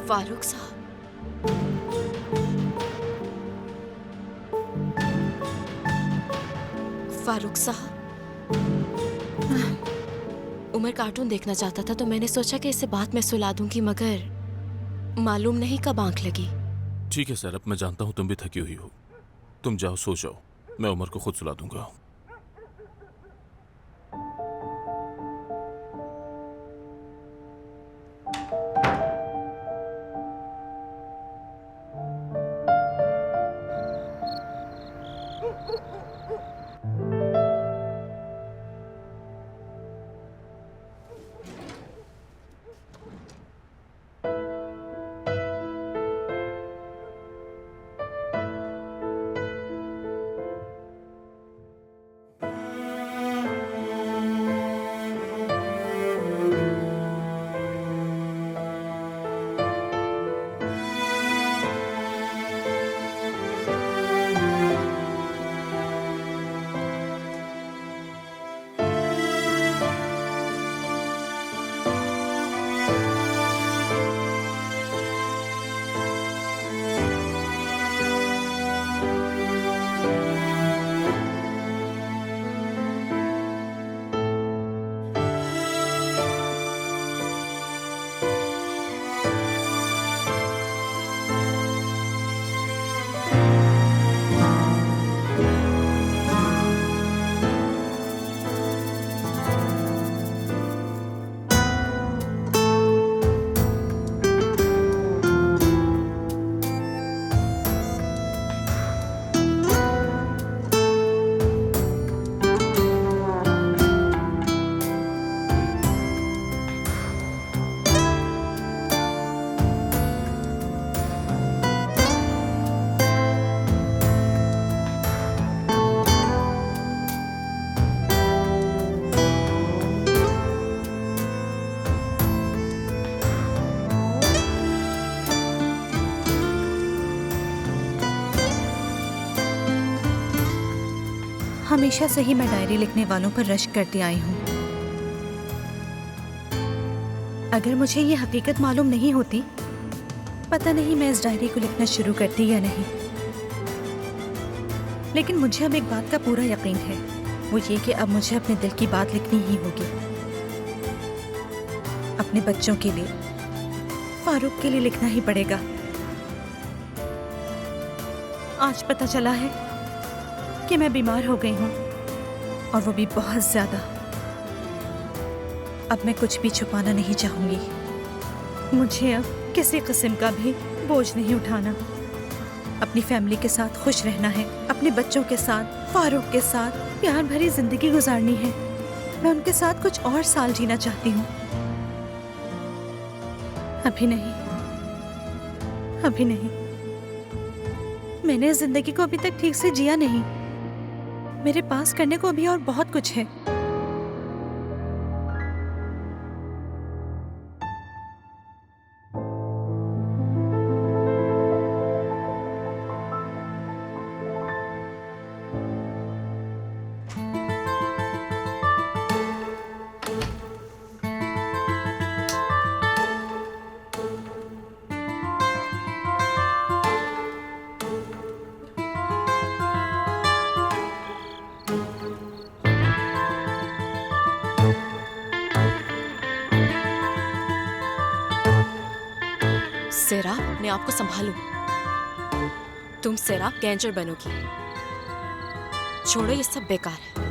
फारूक साहब, फारूक साहब, उमर कार्टून देखना चाहता था तो मैंने सोचा कि इसे बाद में सुला दूंगी, मगर मालूम नहीं कब आंख लगी। ठीक है सर, अब मैं जानता हूँ तुम भी थकी हुई हो। तुम जाओ, सो जाओ, मैं उमर को खुद सुला दूंगा। हमेशा से ही मैं डायरी लिखने वालों पर रश्क करती आई हूँ। अगर मुझे ये हकीकत मालूम नहीं होती, पता नहीं मैं इस डायरी को लिखना शुरू करती या नहीं। लेकिन मुझे अब एक बात का पूरा यकीन है, वो ये कि अब मुझे अपने दिल की बात लिखनी ही होगी। अपने बच्चों के लिए, फारूक के लिए लिखना ही पड़ेगा। आज पता चला है कि मैं बीमार हो गई हूँ, और वो भी बहुत ज्यादा। अब मैं कुछ भी छुपाना नहीं चाहूंगी। मुझे अब किसी किस्म का भी बोझ नहीं उठाना। अपनी फैमिली के साथ खुश रहना है, अपने बच्चों के साथ, फारूक के साथ प्यार भरी जिंदगी गुजारनी है। मैं उनके साथ कुछ और साल जीना चाहती हूँ। अभी नहीं, अभी नहीं। मैंने इस जिंदगी को अभी तक ठीक से जिया नहीं। मेरे पास करने को अभी और बहुत कुछ है। सेराब, अपने आप को संभालो। तुम सेराब गैंजर बनोगी। छोड़ो, ये सब बेकार है।